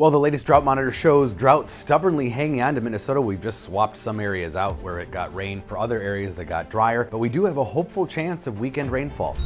Well, the latest drought monitor shows drought stubbornly hanging on to Minnesota. We've just swapped some areas out where it got rain for other areas that got drier, but we do have a hopeful chance of weekend rainfall.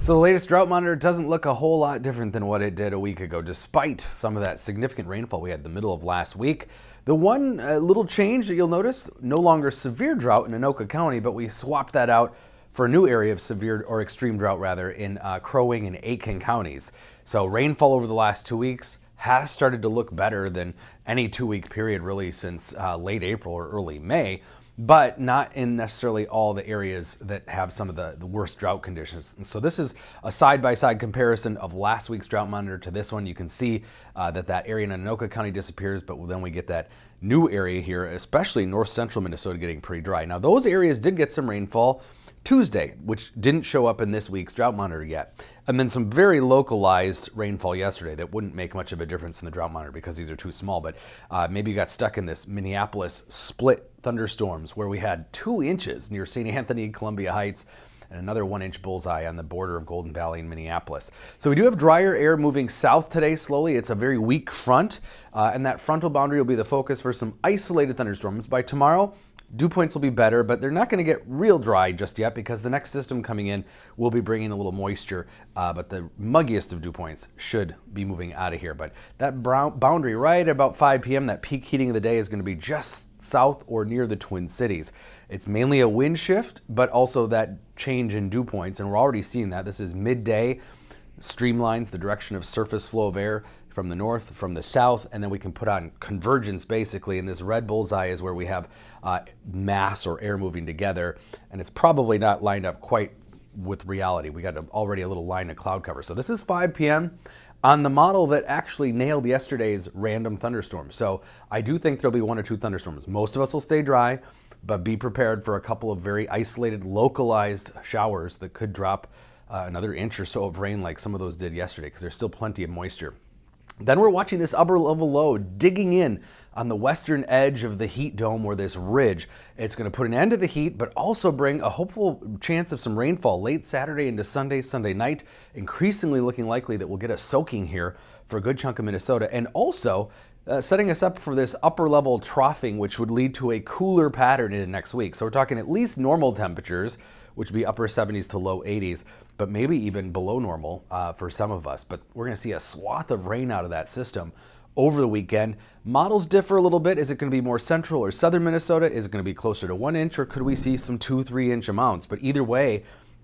So the latest drought monitor doesn't look a whole lot different than what it did a week ago, despite some of that significant rainfall we had the middle of last week. The one little change that you'll notice, no longer severe drought in Anoka County, but we swapped that out for a new area of severe or extreme drought rather in Crow Wing and Aitkin counties. So rainfall over the last 2 weeks has started to look better than any 2-week period really since late April or early May, but not in necessarily all the areas that have some of the worst drought conditions. And so this is a side-by-side comparison of last week's drought monitor to this one. You can see that area in Anoka County disappears, but then we get that new area here, especially north central Minnesota, getting pretty dry. Now those areas did get some rainfall Tuesday, which didn't show up in this week's drought monitor yet. And then some very localized rainfall yesterday that wouldn't make much of a difference in the drought monitor because these are too small. But maybe you got stuck in this Minneapolis split thunderstorms where we had 2 inches near St. Anthony, Columbia Heights, and another 1-inch bullseye on the border of Golden Valley and Minneapolis. So we do have drier air moving south today slowly. It's a very weak front, and that frontal boundary will be the focus for some isolated thunderstorms. By tomorrow, dew points will be better, but they're not going to get real dry just yet because the next system coming in will be bringing a little moisture, but the muggiest of dew points should be moving out of here. But that boundary right at about 5 p.m., that peak heating of the day is going to be just south or near the Twin Cities. It's mainly a wind shift, but also that change in dew points, and we're already seeing that. This is midday, streamlines the direction of surface flow of air from the north, from the south, and then we can put on convergence basically, and this red bullseye is where we have mass or air moving together, and it's probably not lined up quite with reality. We got already a little line of cloud cover. So this is 5 p.m. on the model that actually nailed yesterday's random thunderstorm. So I do think there'll be 1 or 2 thunderstorms. Most of us will stay dry, but be prepared for a couple of very isolated, localized showers that could drop another inch or so of rain like some of those did yesterday because there's still plenty of moisture. Then we're watching this upper level low digging in on the western edge of the heat dome or this ridge. It's going to put an end to the heat, but also bring a hopeful chance of some rainfall late Saturday into Sunday night. Increasingly looking likely that we'll get a soaking here for a good chunk of Minnesota, and also setting us up for this upper level troughing, which would lead to a cooler pattern into next week. So we're talking at least normal temperatures, which would be upper 70s to low 80s, but maybe even below normal for some of us. But we're going to see a swath of rain out of that system over the weekend. Models differ a little bit. Is it going to be more central or southern Minnesota? Is it going to be closer to 1 inch, or could we see some 2-3 inch amounts? But either way,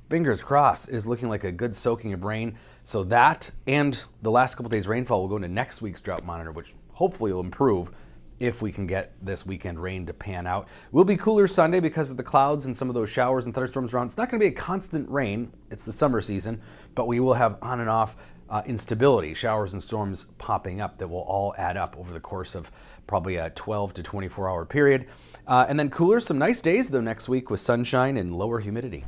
fingers crossed, is looking like a good soaking of rain. So that and the last couple days rainfall will go into next week's drought monitor, which hopefully will improve if we can get this weekend rain to pan out. We'll be cooler Sunday because of the clouds and some of those showers and thunderstorms around. It's not going to be a constant rain. It's the summer season, but we will have on and off instability, showers and storms popping up that will all add up over the course of probably a 12 to 24 hour period. And then cooler, some nice days though next week with sunshine and lower humidity.